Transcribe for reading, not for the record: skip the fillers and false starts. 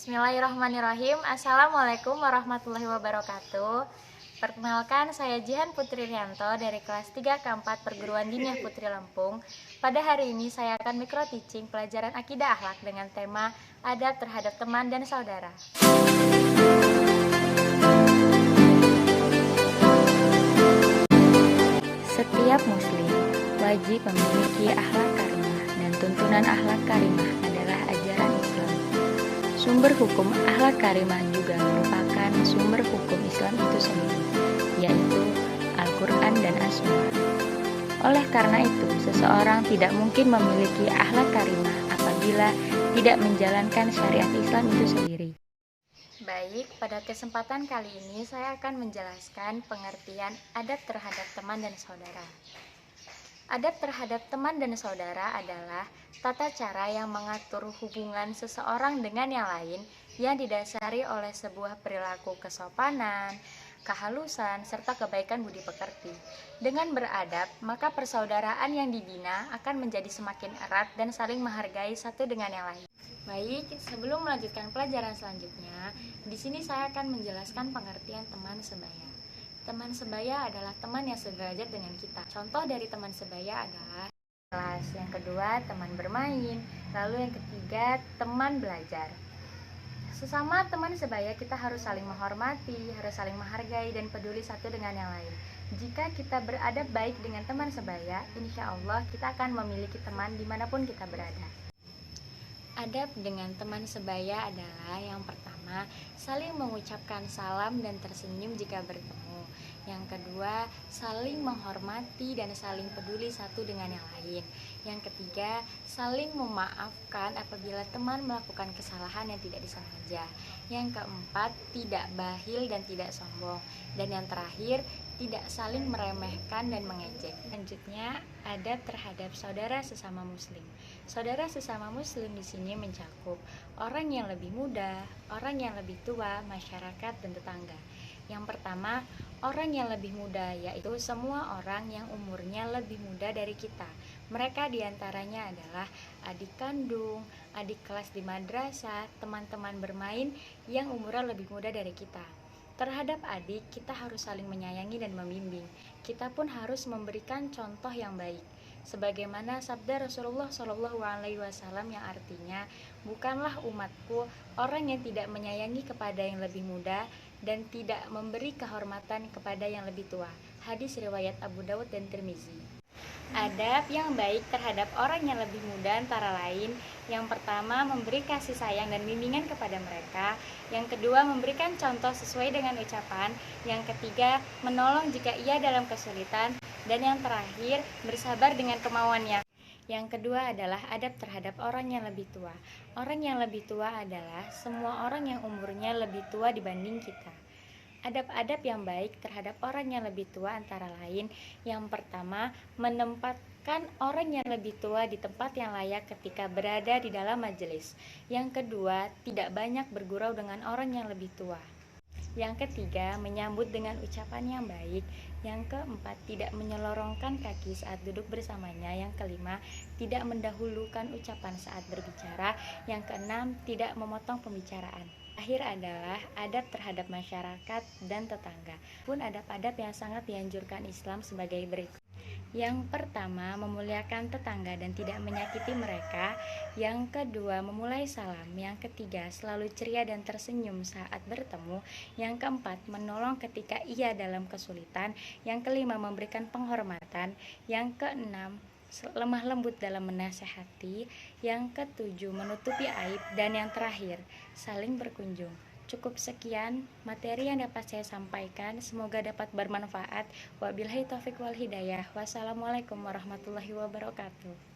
Bismillahirrahmanirrahim. Assalamualaikum warahmatullahi wabarakatuh. Perkenalkan, saya Jihan Putri Rianto dari kelas 3 ke 4 Perguruan Diniah Putri Lampung. Pada hari ini saya akan micro teaching pelajaran akidah akhlak dengan tema adab terhadap teman dan saudara. Setiap muslim wajib memiliki akhlak karimah, dan tuntunan akhlak karimah adalah ajaran Islam. Sumber hukum akhlak karimah juga merupakan sumber hukum Islam itu sendiri, yaitu Al-Quran dan As-Sunnah. Oleh karena itu, seseorang tidak mungkin memiliki akhlak karimah apabila tidak menjalankan syariat Islam itu sendiri. Baik, pada kesempatan kali ini saya akan menjelaskan pengertian adab terhadap teman dan saudara. Adab terhadap teman dan saudara adalah tata cara yang mengatur hubungan seseorang dengan yang lain yang didasari oleh sebuah perilaku kesopanan, kehalusan, serta kebaikan budi pekerti. Dengan beradab, maka persaudaraan yang dibina akan menjadi semakin erat dan saling menghargai satu dengan yang lain. Baik, sebelum melanjutkan pelajaran selanjutnya, di sini saya akan menjelaskan pengertian teman sebaya. Teman sebaya adalah teman yang sederajat dengan kita. Contoh dari teman sebaya adalah kelas, yang kedua teman bermain, lalu yang ketiga teman belajar. Sesama teman sebaya kita harus saling menghormati, harus saling menghargai dan peduli satu dengan yang lain. Jika kita beradab baik dengan teman sebaya, insya Allah kita akan memiliki teman dimanapun kita berada. Adab dengan teman sebaya adalah yang pertama, saling mengucapkan salam dan tersenyum jika bertemu. Yang kedua, saling menghormati dan saling peduli satu dengan yang lain. Yang ketiga, saling memaafkan apabila teman melakukan kesalahan yang tidak disengaja. Yang keempat, tidak bakhil dan tidak sombong. Dan yang terakhir, tidak saling meremehkan dan mengejek. Selanjutnya, adab terhadap saudara sesama muslim. Saudara sesama muslim di sini mencakup orang yang lebih muda, orang yang lebih tua, masyarakat dan tetangga. Yang pertama, orang yang lebih muda, yaitu semua orang yang umurnya lebih muda dari kita. Mereka diantaranya adalah adik kandung, adik kelas di madrasah, teman-teman bermain yang umurnya lebih muda dari kita. Terhadap adik, kita harus saling menyayangi dan membimbing. Kita pun harus memberikan contoh yang baik. Sebagaimana sabda Rasulullah SAW yang artinya, bukanlah umatku orang yang tidak menyayangi kepada yang lebih muda dan tidak memberi kehormatan kepada yang lebih tua. Hadis riwayat Abu Dawud dan Tirmizi. Adab yang baik terhadap orang yang lebih muda antara lain, yang pertama memberi kasih sayang dan bimbingan kepada mereka, yang kedua memberikan contoh sesuai dengan ucapan, yang ketiga menolong jika ia dalam kesulitan, dan yang terakhir bersabar dengan kemauannya. Yang kedua adalah adab terhadap orang yang lebih tua. Orang yang lebih tua adalah semua orang yang umurnya lebih tua dibanding kita. Adab-adab yang baik terhadap orang yang lebih tua antara lain, yang pertama, menempatkan orang yang lebih tua di tempat yang layak ketika berada di dalam majelis. Yang kedua, tidak banyak bergurau dengan orang yang lebih tua. Yang ketiga, menyambut dengan ucapan yang baik. Yang keempat, tidak menyelorongkan kaki saat duduk bersamanya. Yang kelima, tidak mendahulukan ucapan saat berbicara. Yang keenam, tidak memotong pembicaraan. Akhir adalah adab terhadap masyarakat dan tetangga. Pun adab-adab yang sangat dianjurkan Islam sebagai berikut. Yang pertama, memuliakan tetangga dan tidak menyakiti mereka. Yang kedua, memulai salam. Yang ketiga, selalu ceria dan tersenyum saat bertemu. Yang keempat, menolong ketika ia dalam kesulitan. Yang kelima, memberikan penghormatan. Yang keenam, lemah lembut dalam menasehati. Yang ketujuh, menutupi aib. Dan yang terakhir, saling berkunjung. Cukup sekian materi yang dapat saya sampaikan, semoga dapat bermanfaat. Wabillahi taufiq wal hidayah. Wassalamualaikum warahmatullahi wabarakatuh.